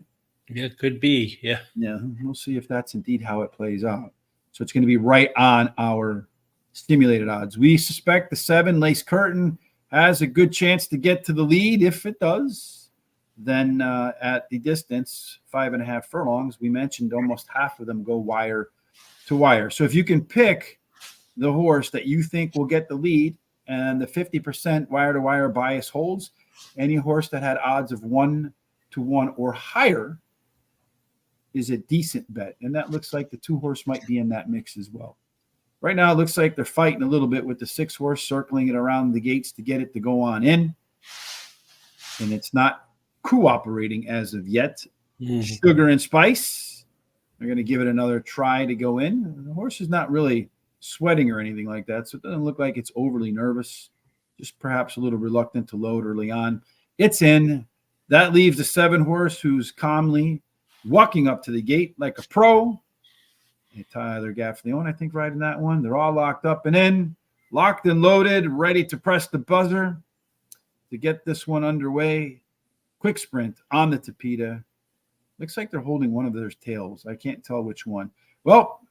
Yeah, it could be. Yeah. Yeah, we'll see if that's indeed how it plays out. So it's going to be right on our stimulated odds. We suspect the 7 Lace Curtain has a good chance to get to the lead. If it does, then at the distance, 5.5 furlongs, we mentioned almost half of them go wire to wire. So if you can pick the horse that you think will get the lead and the 50% wire to wire bias holds, any horse that had odds of 1-1 or higher is a decent bet. And that looks like the 2-horse might be in that mix as well. Right now, it looks like they're fighting a little bit with the 6-horse, circling it around the gates to get it to go on in. And it's not cooperating as of yet. Sugar and Spice, they're going to give it another try to go in. The horse is not really sweating or anything like that, so it doesn't look like it's overly nervous, just perhaps a little reluctant to load early on. It's in. That leaves the 7-horse, who's calmly walking up to the gate like a pro. And Tyler Gaffleone, I think, riding that one. They're all locked up and in, locked and loaded, ready to press the buzzer to get this one underway. Quick sprint on the Tapeta. Looks like they're holding one of their tails. I can't tell which one. Well,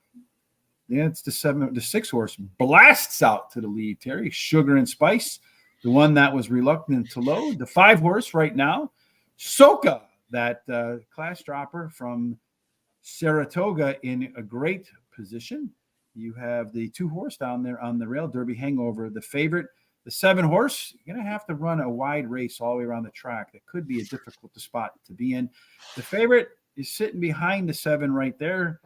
yeah, it's the 6-horse blasts out to the lead, Terry. Sugar and Spice, the one that was reluctant to load. The 5-horse right now, Soka, that class dropper from Saratoga, in a great position. You have the 2-horse down there on the rail, Derby Hangover, the favorite. The 7-horse, you're going to have to run a wide race all the way around the track. That could be a difficult spot to be in. The favorite is sitting behind the 7 right there.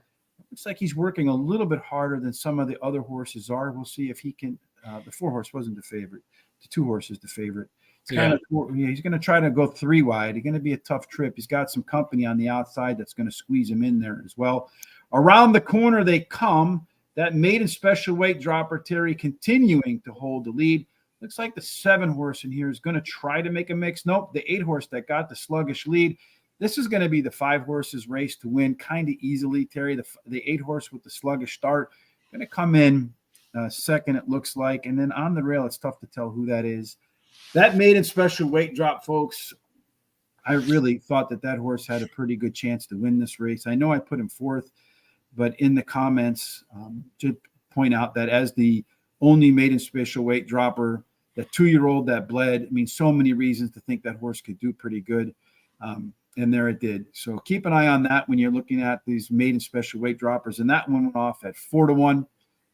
Looks like he's working a little bit harder than some of the other horses are. We'll see if he can. The 4-horse wasn't the favorite. The 2-horse is the favorite. It's kind of he's going to try to go 3 wide. It's going to be a tough trip. He's got some company on the outside that's going to squeeze him in there as well. Around the corner they come. That maiden special weight dropper, Terry, continuing to hold the lead. Looks like the 7 horse in here is going to try to make a mix. Nope, the 8 horse that got the sluggish lead. This is going to be the 5 horses race to win kind of easily, Terry. The 8 horse with the sluggish start going to come in second, it looks like. And then on the rail, it's tough to tell who that is. That maiden special weight drop, folks, I really thought that horse had a pretty good chance to win this race. I know I put him 4th, but in the comments, to point out that as the only maiden special weight dropper, the 2-year-old that bled, I mean, so many reasons to think that horse could do pretty good. And there it did. So keep an eye on that when you're looking at these maiden special weight droppers. And that one went off at 4-1.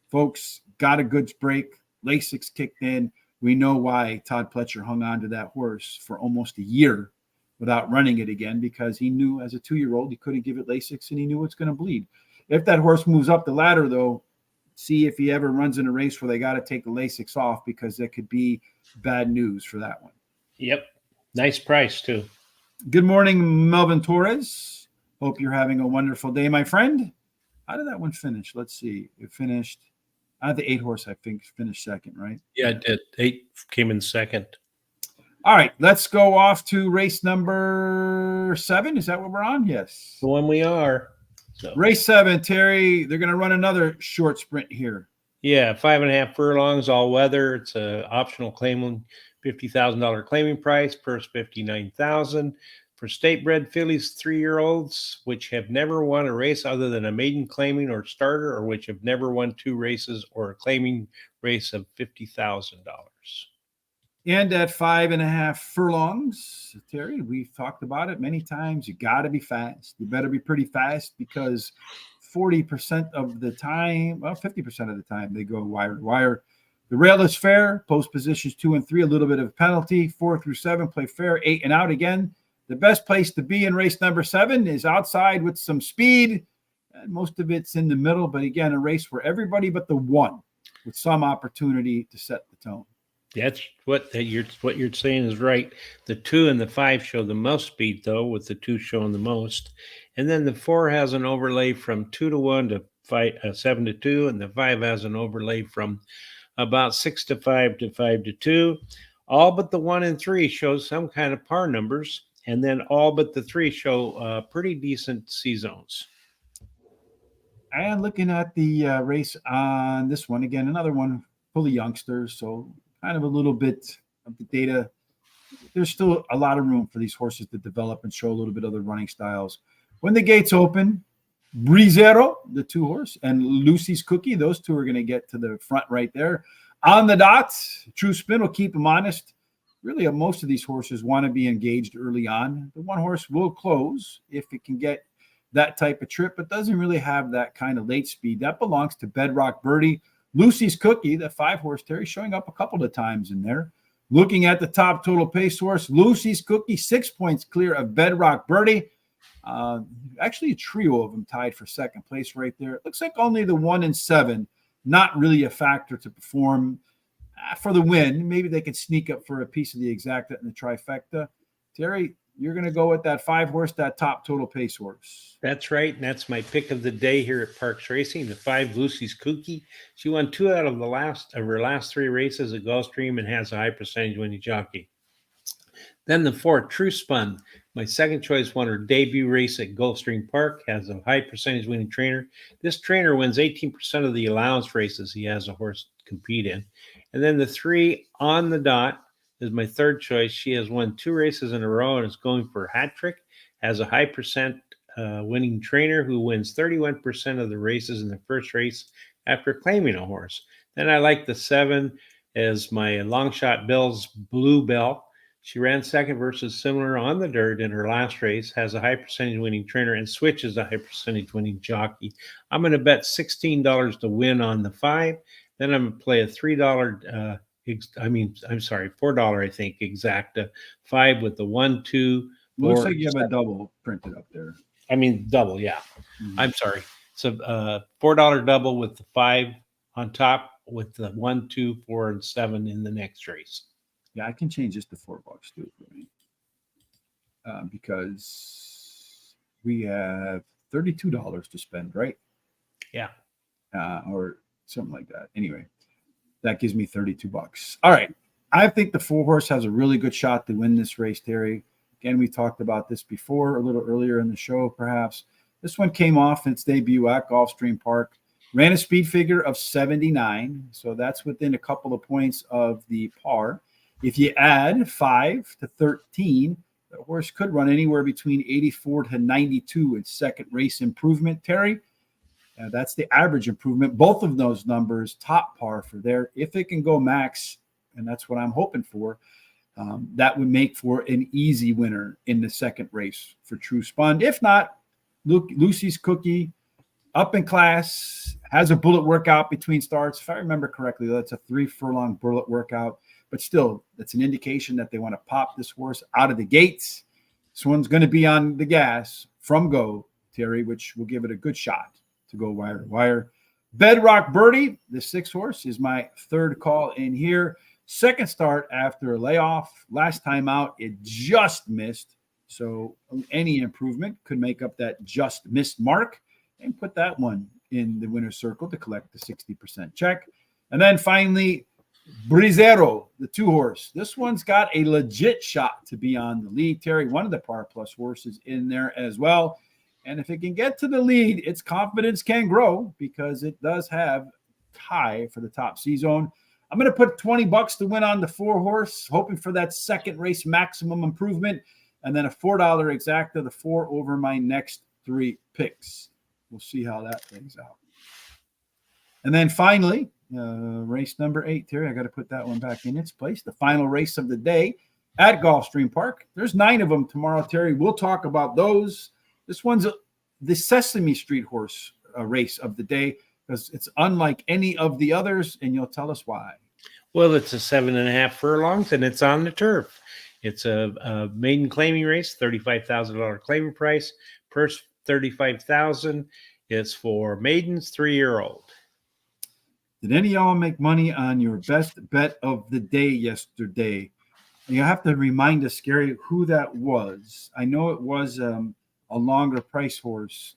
Folks, got a good break. Lasix kicked in. We know why Todd Pletcher hung on to that horse for almost a year without running it again, because he knew as a 2-year-old he couldn't give it Lasix and he knew it's going to bleed. If that horse moves up the ladder, though, see if he ever runs in a race where they got to take the Lasix off, because that could be bad news for that one. Yep. Nice price, too. Good morning, Melvin Torres. Hope you're having a wonderful day, my friend. How did that one finish? Let's see. It finished, the 8 horse, I think, finished second, right? Yeah, it did. 8 came in second. All right, let's go off to race number 7. Is that what we're on? Yes. The one we are. So. Race 7, Terry. They're going to run another short sprint here. Yeah, 5.5 furlongs, all weather. It's an optional claim, $50,000 claiming price, purse $59,000 for state-bred fillies, 3-year-olds, which have never won a race other than a maiden claiming or starter, or which have never won 2 races or a claiming race of $50,000. And at 5.5 furlongs, Terry, we've talked about it many times. You got to be fast. You better be pretty fast, because 40% of the time, well, 50% of the time, they go wire to wire. The rail is fair. Post positions 2 and 3, a little bit of penalty. 4 through 7 play fair. 8 and out again. The best place to be in race number 7 is outside with some speed. And most of it's in the middle, but again, a race for everybody but the 1 with some opportunity to set the tone. That's what you're saying is right. The 2 and the 5 show the most speed, though, with the 2 showing the most. And then the 4 has an overlay from 2-1 to 7-2, and the 5 has an overlay from about 6-5 to 5-2. All but the 1 and 3 show some kind of par numbers, and then all but the 3 show pretty decent C zones. And looking at the race on this one, again, another one full of youngsters, so kind of a little bit of the data. There's still a lot of room for these horses to develop and show a little bit of the running styles. When the gates open, Brizero, the 2 horse, and Lucy's Cookie, those 2 are going to get to the front right there. On the dot, True Spin will keep them honest. Really, most of these horses want to be engaged early on. The 1 horse will close if it can get that type of trip, but doesn't really have that kind of late speed. That belongs to Bedrock Birdie. Lucy's Cookie, the 5 horse, Terry, showing up a couple of times in there. Looking at the top total pace horse, Lucy's Cookie, 6 points clear of Bedrock Birdie. Actually, a trio of them tied for second place right there. It looks like only the 1 and 7, not really a factor to perform for the win. Maybe they could sneak up for a piece of the exacta and the trifecta. Terry, you're going to go with that 5 horse, that top total pace horse. That's right. And that's my pick of the day here at Parks Racing, the 5 Lucy's Cookie. She won 2 out of her last 3 races at Gulfstream and has a high percentage winning jockey. Then the 4 True Spun, my second choice, won her debut race at Gulfstream Park, has a high percentage winning trainer. This trainer wins 18% of the allowance races he has a horse compete in. And then the 3 On the Dot is my third choice. She has won 2 races in a row and is going for a hat trick, has a high percent winning trainer who wins 31% of the races in the first race after claiming a horse. Then I like the 7 as my long shot Bell's Bluebell. She ran second versus similar on the dirt in her last race, has a high percentage winning trainer, and switches a high percentage winning jockey. I'm going to bet $16 to win on the 5. Then I'm going to play a $4, I think, exacta 5 with the 1, 2, 4. Looks like you have a double printed up there. I mean, double, yeah. Mm-hmm. I'm sorry. So $4 double with the 5 on top with the 1, 2, 4, and 7 in the next race. Yeah, I can change this to $4 too for me. Because we have $32 to spend, right? Yeah. Or something like that. Anyway, that gives me $32. All right. I think the 4-horse has a really good shot to win this race, Terry. Again, we talked about this before, a little earlier in the show, perhaps. This one came off in its debut at Gulfstream Park, ran a speed figure of 79. So that's within a couple of points of the par. If you add 5 to 13, the horse could run anywhere between 84 to 92 in second race improvement. Terry, that's the average improvement. Both of those numbers, top par for there. If it can go max, and that's what I'm hoping for, that would make for an easy winner in the second race for True Spun. If not, Lucy's Cookie, up in class, has a bullet workout between starts. If I remember correctly, that's a 3 furlong bullet workout. But still, that's an indication that they want to pop this horse out of the gates. This one's going to be on the gas from go, Terry, which will give it a good shot to go wire to wire. Bedrock Birdie, the 6-horse, is my third call in here. Second start after a layoff. Last time out, it just missed. So any improvement could make up that just missed mark and put that one in the winner's circle to collect the 60% check. And then finally, Brizero, the 2-horse. This one's got a legit shot to be on the lead. Terry, one of the par plus horses in there as well. And if it can get to the lead, its confidence can grow because it does have tie for the top C zone. I'm going to put $20 to win on the 4-horse, hoping for that second race maximum improvement, and then a $4 exacta, the 4 over my next 3 picks. We'll see how that plays out. And then finally, race number 8, Terry, I got to put that one back in its place. The final race of the day at Gulfstream Park. There's 9 of them tomorrow, Terry. We'll talk about those. This one's the Sesame Street horse race of the day because it's unlike any of the others, and you'll tell us why. Well, it's a 7.5 furlongs, and it's on the turf. It's a maiden claiming race, $35,000 claiming price. Purse, $35,000. It's for maidens 3-year-old. Did any of y'all make money on your best bet of the day yesterday? You have to remind us, Gary, who that was. I know it was a longer price horse.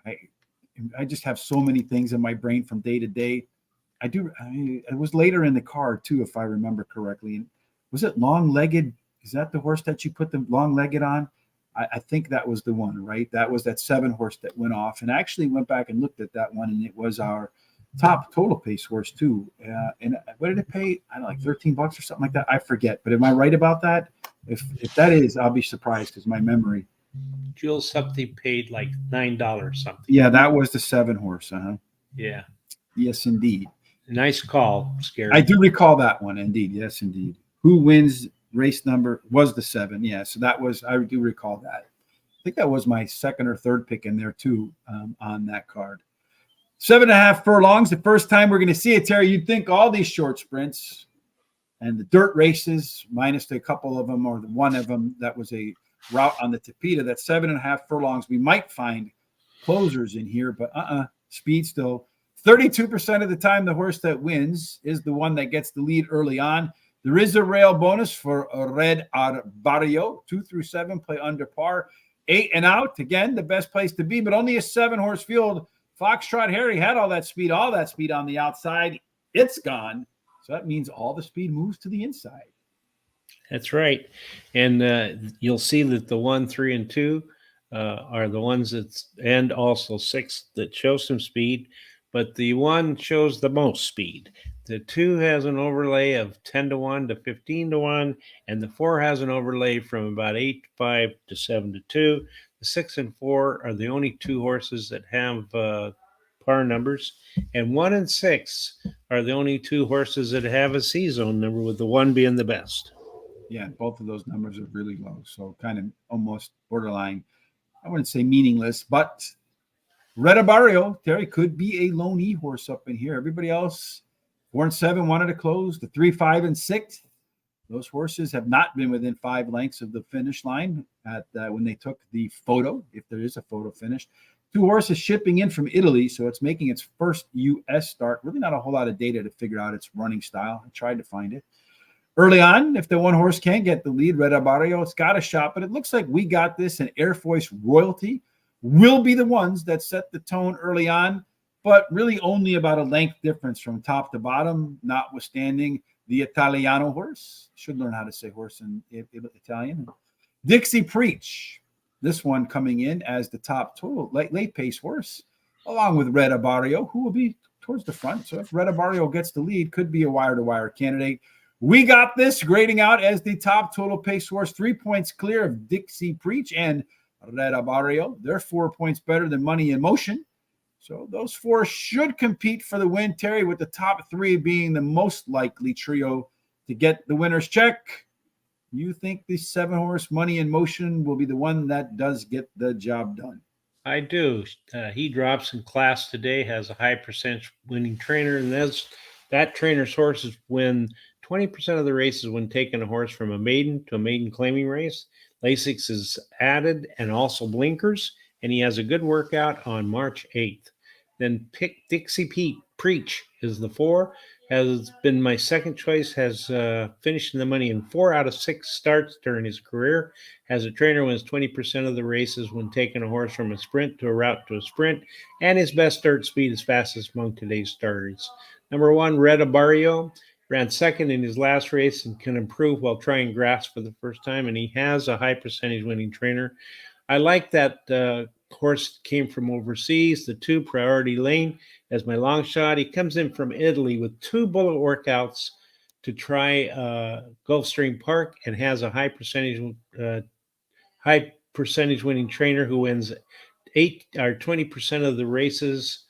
I just have so many things in my brain from day to day. It was later in the card too, if I remember correctly. Was it long-legged? Is that the horse that you put the long-legged on? I think that was the one, right? That was that 7-horse that went off. And I actually went back and looked at that one, and it was our top total pace horse too. And what did it pay? I don't know, like $13 or something like that. I forget. But am I right about that? If that is, I'll be surprised because my memory. Jules something paid like $9 something. Yeah, that was the 7-horse. Yeah. Yes, indeed. Nice call, Scary. I do recall that one. Indeed. Yes, indeed. Who wins race number was the 7. Yeah, so that was, I do recall that. I think that was my second or third pick in there too on that card. 7.5 furlongs. The first time we're going to see it, Terry. You'd think all these short sprints and the dirt races, minus a couple of them or the one of them that was a route on the Tapeta, that 7.5 furlongs, we might find closers in here, but speed still. 32% of the time, the horse that wins is the one that gets the lead early on. There is a rail bonus for Red Arbario. 2 through 7 play under par. 8 and out, again, the best place to be, but only a 7-horse field. Foxtrot Harry had all that speed on the outside. It's gone. So that means all the speed moves to the inside. That's right. And you'll see that the 1, 3, and 2 are the ones and also 6 that show some speed, but the 1 shows the most speed. The 2 has an overlay of 10-1 to 15-1, and the 4 has an overlay from about 8-5 to 7-2. The 6 and 4 are the only 2 horses that have par numbers, and 1 and 6 are the only 2 horses that have a C zone number, with the 1 being the best. Yeah, both of those numbers are really low, so kind of almost borderline. I wouldn't say meaningless, but Red Barrio, Terry, could be a lone E horse up in here. Everybody else, 4 and 7 wanted to close. The 3, 5, and 6, those horses have not been within 5 lengths of the finish line at when they took the photo, if there is a photo finish. 2 horses shipping in from Italy, so it's making its first U.S. start. Really not a whole lot of data to figure out its running style. I tried to find it. Early on, if the one horse can't get the lead, Red Barrio, it's got a shot, but it looks like We Got This and Air Force Royalty will be the ones that set the tone early on, but really only about a length difference from top to bottom, notwithstanding the Italiano horse. Should learn how to say horse in Italian. Dixie Preach, this one coming in as the top total late pace horse, along with Red Barrio, who will be towards the front. So if Red Barrio gets the lead, could be a wire-to-wire candidate. We Got This grading out as the top total pace horse, 3 points clear of Dixie Preach and Red Barrio. They're 4 points better than Money in Motion. So those four should compete for the win, Terry, with the top three being the most likely trio to get the winner's check. You think the 7-horse Money in Motion will be the one that does get the job done? I do. He drops in class today, has a high percentage winning trainer, and that trainer's horses win 20% of the races when taking a horse from a maiden to a maiden claiming race. Lasix is added and also blinkers, and he has a good workout on March 8th. Then pick Dixie Preach is the 4. Has been my second choice, has finished in the money in 4 out of 6 starts during his career. As a trainer, wins 20% of the races when taking a horse from a sprint to a route to a sprint, and his best start speed is fastest among today's starters. Number 1, Red Barrio, ran second in his last race and can improve while trying grass for the first time, and he has a high percentage winning trainer. I like that horse came from overseas, the 2 Priority Lane, as my long shot. He comes in from Italy with 2 bullet workouts to try Gulfstream Park and has a high percentage winning trainer who wins 8 or 20% of the races,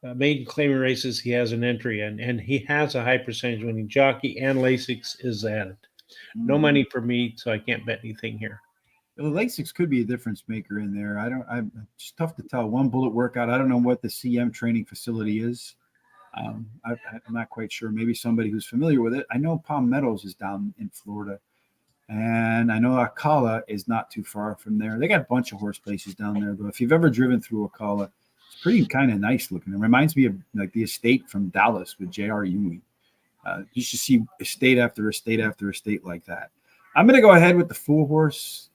maiden claiming races he has an entry in, and he has a high percentage winning jockey, and Lasix is added. No money for me, so I can't bet anything here. Well, the Lasix could be a difference maker in there. It's tough to tell. 1 bullet workout. I don't know what the CM training facility is. I'm not quite sure. Maybe somebody who's familiar with it. I know Palm Meadows is down in Florida, and I know Ocala is not too far from there. They got a bunch of horse places down there, though. If you've ever driven through Ocala, it's pretty kind of nice looking. It reminds me of like the estate from Dallas with J.R. Ewing. You should see estate after estate after estate like that. I'm going to go ahead with the 4-horse.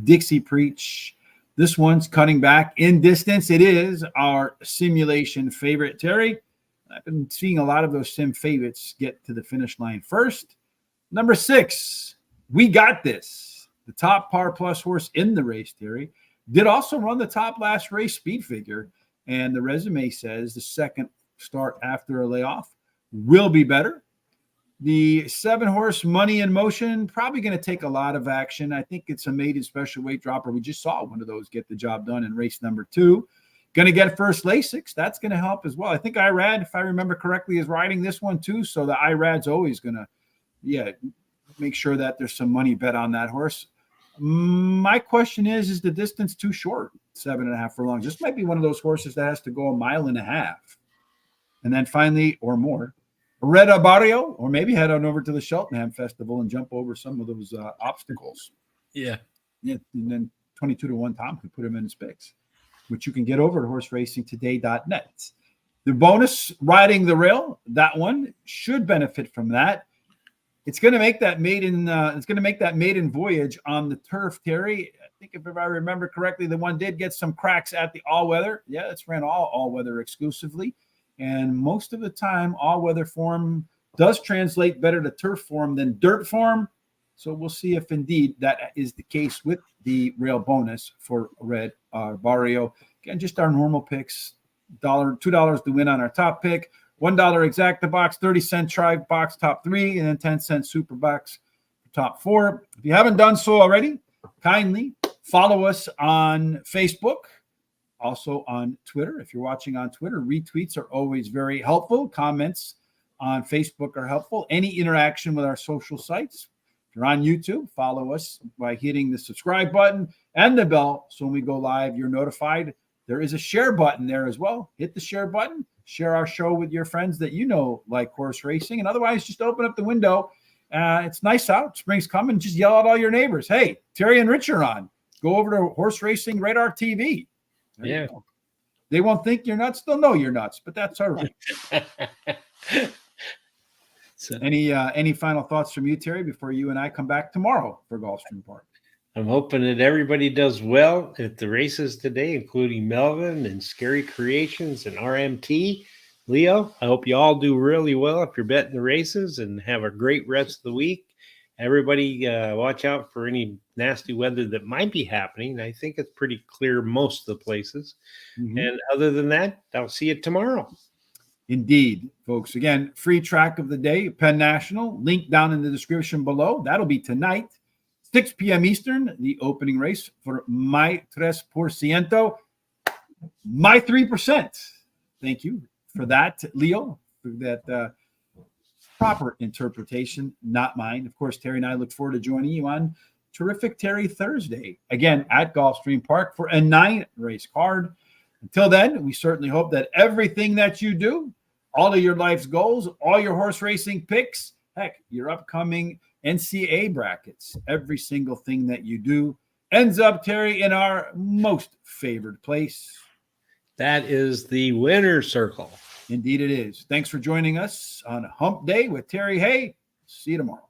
Dixie Preach. This one's cutting back in distance. It is our simulation favorite, Terry. I've been seeing a lot of those sim favorites get to the finish line first. Number 6, We Got This. The top par plus horse in the race, Terry. Did also run the top last race speed figure. And the resume says the second start after a layoff will be better. The 7-horse Money in Motion, probably going to take a lot of action. I think it's a maiden special weight dropper. We just saw one of those get the job done in race number 2. Going to get first Lasix. That's going to help as well. I think Irad, if I remember correctly, is riding this one too. So the Irad's always going to, make sure that there's some money bet on that horse. My question is the distance too short? 7.5 furlongs. This might be one of those horses that has to go 1.5 miles. And then finally, or more, Red Barrio, or maybe head on over to the Cheltenham Festival and jump over some of those obstacles. Yeah. And then 22-1 Tom could put him in his picks, which you can get over at horseracingtoday.net. The bonus, Riding the Rail, that one should benefit from that. It's going to make that maiden voyage on the turf, Terry. I think if I remember correctly, the one did get some cracks at the all-weather. Yeah, it's ran all-weather exclusively. And most of the time, all-weather form does translate better to turf form than dirt form. So we'll see if indeed that is the case with the rail bonus for Red Barrio. Again, just our normal picks. $2 to win on our top pick. $1 exacta box, 30-cent try box top 3, and then 10-cent super box top 4. If you haven't done so already, kindly follow us on Facebook. Also on Twitter. If you're watching on Twitter, retweets are always very helpful. Comments on Facebook are helpful. Any interaction with our social sites. If you're on YouTube, follow us by hitting the subscribe button and the bell. So when we go live, you're notified. There is a share button there as well. Hit the share button. Share our show with your friends that you know like horse racing. And otherwise, just open up the window. It's nice out. Spring's coming. Just yell at all your neighbors. Hey, Terry and Rich are on. Go over to Horse Racing Radar TV. There they won't think you're nuts. They'll know you're nuts, but that's all right. So Any final thoughts from you, Terry, before you and I come back tomorrow for Gulfstream Park? I'm hoping that everybody does well at the races today, including Melvin and Scary Creations and RMT. Leo, I hope you all do really well if you're betting the races, and have a great rest of the week. Everybody, watch out for any nasty weather that might be happening. I think it's pretty clear most of the places. Mhm. And other than that, I'll see you tomorrow. Indeed, folks. Again, free track of the day, Penn National, link down in the description below. That'll be tonight, 6 p.m. Eastern, the opening race for My 3%, My 3%. Thank you for that, Leo, for that proper interpretation, not mine. Of course, Terry and I look forward to joining you on Terrific Terry Thursday, again at Gulfstream Park for a 9-race card. Until then, we certainly hope that everything that you do, all of your life's goals, all your horse racing picks, heck, your upcoming NCAA brackets, every single thing that you do ends up, Terry, in our most favored place. That is the winner's circle. Indeed it is. Thanks for joining us on Hump Day with Terry Hay. See you tomorrow.